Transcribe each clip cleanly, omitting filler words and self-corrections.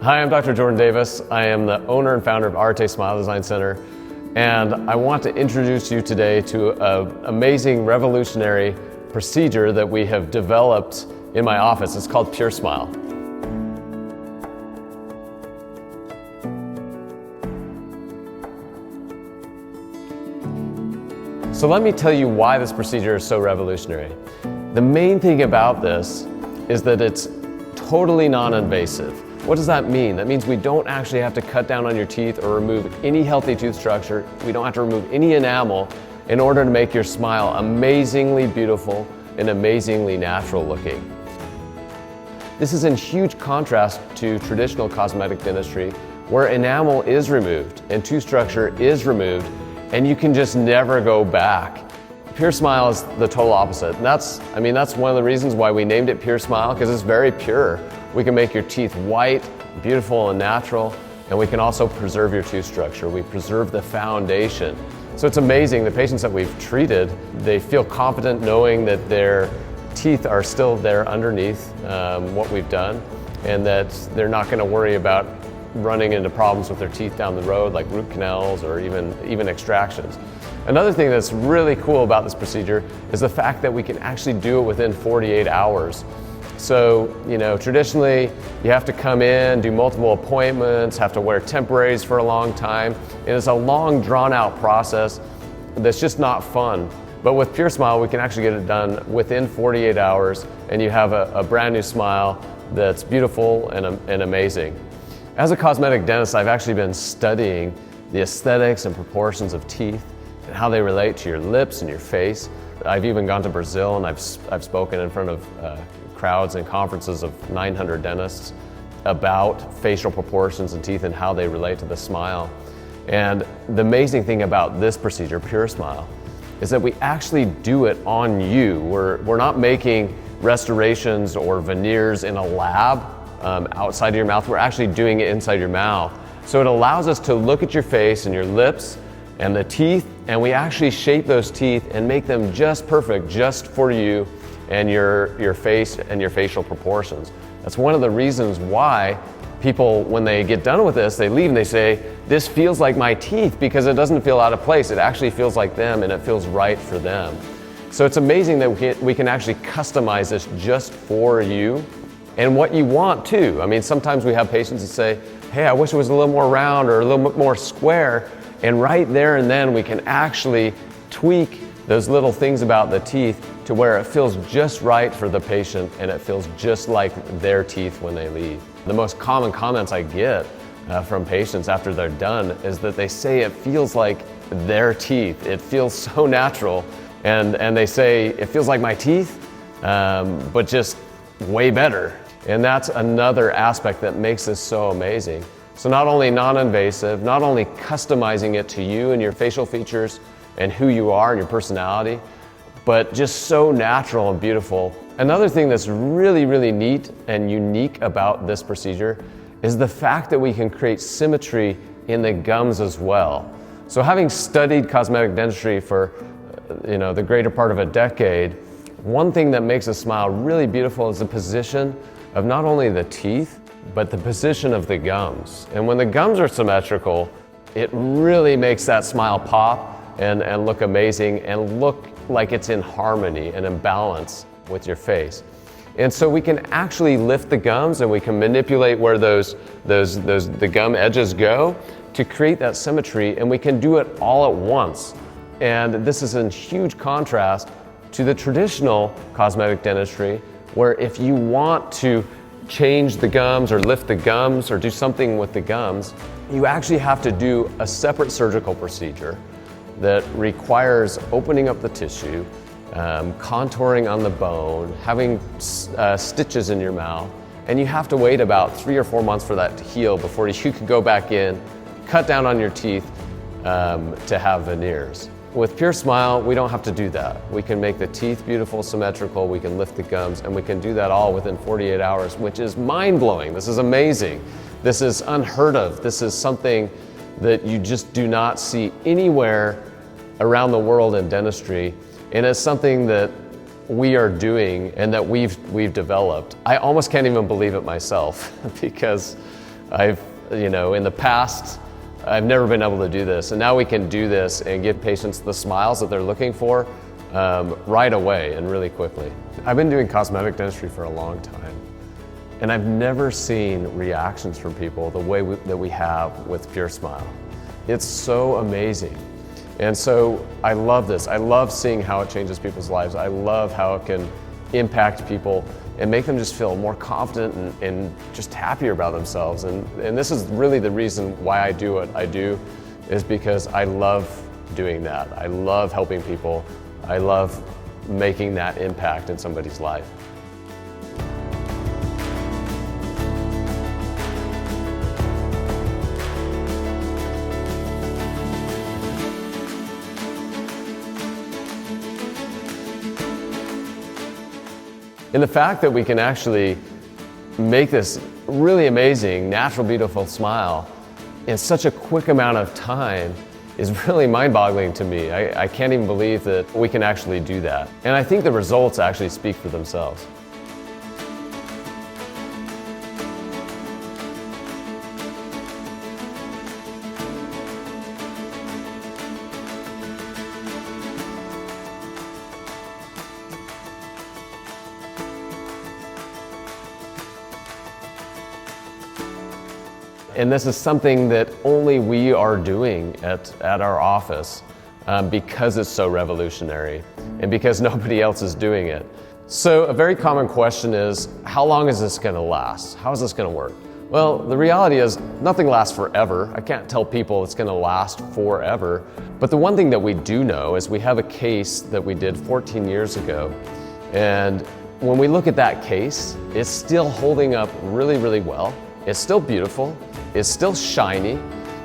Hi, I'm Dr. Jordan Davis. I am the owner and founder of Arte Smile Design Center, and I want to introduce you today to an amazing, revolutionary procedure that we have developed in my office. It's called Puresmile. So let me tell you why this procedure is so revolutionary. The main thing about this is that it's totally non-invasive. What does that mean? That means we don't actually have to cut down on your teeth or remove any healthy tooth structure. We don't have to remove any enamel in order to make your smile amazingly beautiful and amazingly natural looking. This is in huge contrast to traditional cosmetic dentistry, where enamel is removed and tooth structure is removed, and you can just never go back. Puresmile is the total opposite. And that's one of the reasons why we named it Puresmile, because it's very pure. We can make your teeth white, beautiful, and natural, and we can also preserve your tooth structure. We preserve the foundation. So it's amazing. The patients that we've treated, they feel confident knowing that their teeth are still there underneath what we've done, and that they're not going to worry about running into problems with their teeth down the road, like root canals or even extractions. Another thing that's really cool about this procedure is the fact that we can actually do it within 48 hours. So, traditionally you have to come in, do multiple appointments, have to wear temporaries for a long time, and it's a long, drawn-out process that's just not fun. But with Puresmile, we can actually get it done within 48 hours, and you have a brand new smile that's beautiful and amazing. As a cosmetic dentist, I've actually been studying the aesthetics and proportions of teeth and how they relate to your lips and your face. I've even gone to Brazil, and I've spoken in front of crowds and conferences of 900 dentists about facial proportions and teeth and how they relate to the smile. And the amazing thing about this procedure, Puresmile, is that we actually do it on you. We're not making restorations or veneers in a lab outside of your mouth. We're actually doing it inside your mouth. So it allows us to look at your face and your lips and the teeth, and we actually shape those teeth and make them just perfect, just for you and your face and your facial proportions. That's one of the reasons why people, when they get done with this, they leave and they say, this feels like my teeth, because it doesn't feel out of place. It actually feels like them, and it feels right for them. So it's amazing that we can actually customize this just for you and what you want too. Sometimes we have patients that say, hey, I wish it was a little more round or a little bit more square. And right there and then we can actually tweak those little things about the teeth to where it feels just right for the patient, and it feels just like their teeth when they leave. The most common comments I get from patients after they're done is that they say it feels like their teeth. It feels so natural, and they say it feels like my teeth, but just way better. And that's another aspect that makes this so amazing. So not only non-invasive, not only customizing it to you and your facial features and who you are and your personality, but just so natural and beautiful. Another thing that's really, really neat and unique about this procedure is the fact that we can create symmetry in the gums as well. So having studied cosmetic dentistry for the greater part of a decade, one thing that makes a smile really beautiful is the position of not only the teeth, but the position of the gums. And when the gums are symmetrical, it really makes that smile pop and look amazing and look like it's in harmony and in balance with your face. And so we can actually lift the gums, and we can manipulate where the gum edges go to create that symmetry, and we can do it all at once. And this is in huge contrast to the traditional cosmetic dentistry, where if you want to change the gums or lift the gums or do something with the gums, you actually have to do a separate surgical procedure that requires opening up the tissue, contouring on the bone, having stitches in your mouth, and you have to wait about 3 or 4 months for that to heal before you can go back in, cut down on your teeth to have veneers. With Puresmile, we don't have to do that. We can make the teeth beautiful, symmetrical, we can lift the gums, and we can do that all within 48 hours, which is mind-blowing. This is amazing. This is unheard of. This is something that you just do not see anywhere around the world in dentistry, and it's something that we are doing and that we've developed. I almost can't even believe it myself because In the past, I've never been able to do this, and now we can do this and give patients the smiles that they're looking for right away and really quickly. I've been doing cosmetic dentistry for a long time, and I've never seen reactions from people the way that we have with Puresmile. It's so amazing. And so I love this. I love seeing how it changes people's lives. I love how it can impact people and make them just feel more confident and just happier about themselves. And this is really the reason why I do what I do, is because I love doing that. I love helping people. I love making that impact in somebody's life. And the fact that we can actually make this really amazing, natural, beautiful smile in such a quick amount of time is really mind-boggling to me. I can't even believe that we can actually do that. And I think the results actually speak for themselves. And this is something that only we are doing at our office because it's so revolutionary and because nobody else is doing it. So a very common question is, how long is this going to last? How is this going to work? Well, the reality is nothing lasts forever. I can't tell people it's going to last forever. But the one thing that we do know is we have a case that we did 14 years ago. And when we look at that case, it's still holding up really, really well. It's still beautiful. It's still shiny.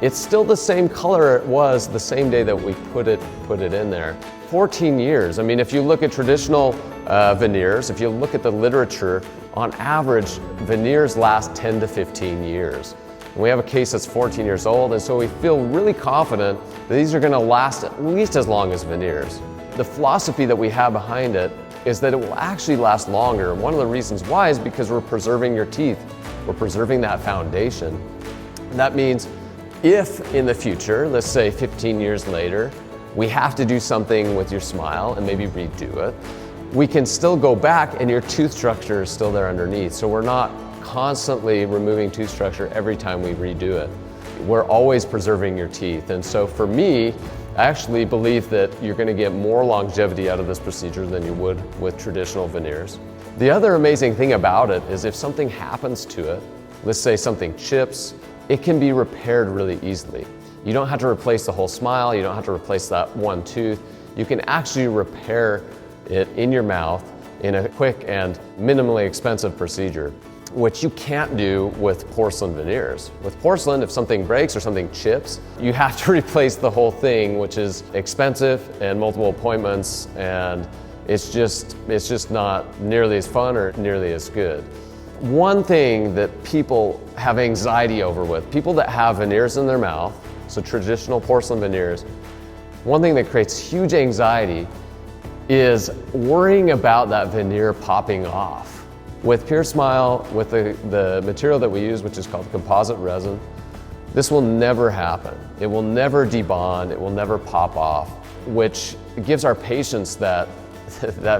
It's still the same color it was the same day that we put it in there. 14 years. I mean, if you look at traditional veneers, if you look at the literature, on average, veneers last 10 to 15 years. And we have a case that's 14 years old, and so we feel really confident that these are going to last at least as long as veneers. The philosophy that we have behind it is that it will actually last longer. And one of the reasons why is because we're preserving your teeth. We're preserving that foundation. That means if in the future, let's say 15 years later, we have to do something with your smile and maybe redo it, we can still go back and your tooth structure is still there underneath. So we're not constantly removing tooth structure every time we redo it. We're always preserving your teeth. And so for me, I actually believe that you're going to get more longevity out of this procedure than you would with traditional veneers. The other amazing thing about it is if something happens to it, let's say something chips, it can be repaired really easily. You don't have to replace the whole smile, you don't have to replace that one tooth. You can actually repair it in your mouth in a quick and minimally expensive procedure, which you can't do with porcelain veneers. With porcelain, if something breaks or something chips, you have to replace the whole thing, which is expensive and multiple appointments, and it's just not nearly as fun or nearly as good. One thing that people have anxiety over with, people that have veneers in their mouth, so traditional porcelain veneers, one thing that creates huge anxiety is worrying about that veneer popping off. With Puresmile, with the material that we use, which is called composite resin, this will never happen. It will never debond, it will never pop off, which gives our patients that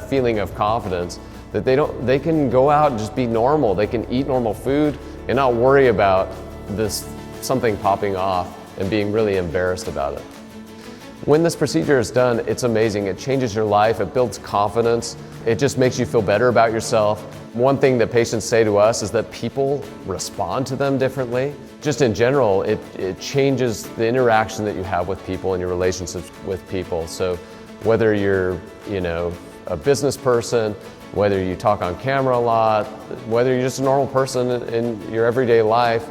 feeling of confidence that they can go out and just be normal. They can eat normal food and not worry about something popping off and being really embarrassed about it. When this procedure is done, it's amazing. It changes your life, it builds confidence, it just makes you feel better about yourself. One thing that patients say to us is that people respond to them differently. Just in general, it changes the interaction that you have with people and your relationships with people. So whether you're, a business person, whether you talk on camera a lot, whether you're just a normal person in your everyday life,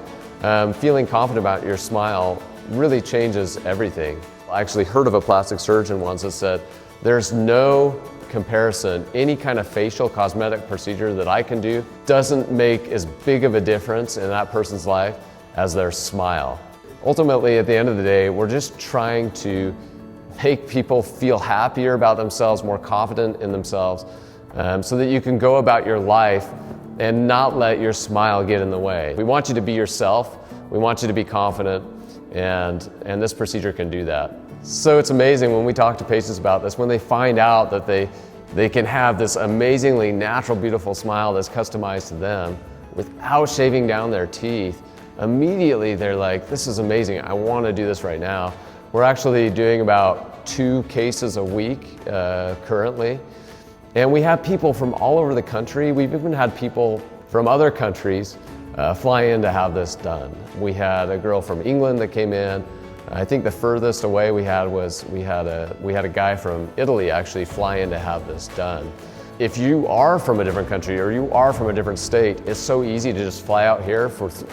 feeling confident about your smile really changes everything. I actually heard of a plastic surgeon once that said, there's no comparison. Any kind of facial cosmetic procedure that I can do doesn't make as big of a difference in that person's life as their smile. Ultimately, at the end of the day, we're just trying to make people feel happier about themselves, more confident in themselves, so that you can go about your life and not let your smile get in the way. We want you to be yourself. We want you to be confident, and this procedure can do that. So it's amazing when we talk to patients about this, when they find out that they can have this amazingly natural, beautiful smile that's customized to them without shaving down their teeth. Immediately they're like, this is amazing, I want to do this right now. We're actually doing about 2 cases a week currently. And we have people from all over the country. We've even had people from other countries fly in to have this done. We had a girl from England that came in. I think the furthest away we had a guy from Italy actually fly in to have this done. If you are from a different country or you are from a different state, it's so easy to just fly out here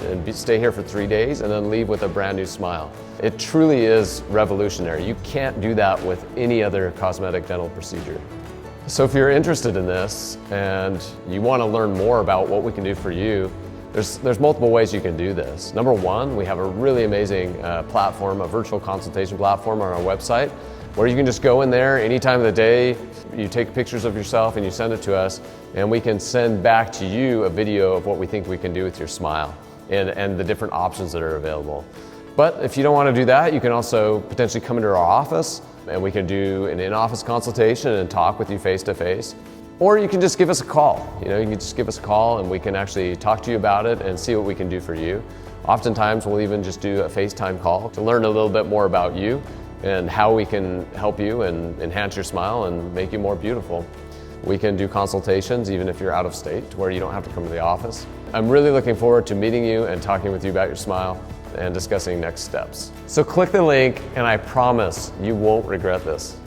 and stay here for 3 days and then leave with a brand new smile. It truly is revolutionary. You can't do that with any other cosmetic dental procedure. So if you're interested in this and you want to learn more about what we can do for you, there's multiple ways you can do this. Number one, we have a really amazing platform, a virtual consultation platform on our website, where you can just go in there any time of the day, you take pictures of yourself and you send it to us, and we can send back to you a video of what we think we can do with your smile and the different options that are available. But if you don't want to do that, you can also potentially come into our office and we can do an in-office consultation and talk with you face-to-face. Or you can just give us a call. You can just give us a call and we can actually talk to you about it and see what we can do for you. Oftentimes we'll even just do a FaceTime call to learn a little bit more about you and how we can help you and enhance your smile and make you more beautiful. We can do consultations even if you're out of state, to where you don't have to come to the office. I'm really looking forward to meeting you and talking with you about your smile and discussing next steps. So click the link and I promise you won't regret this.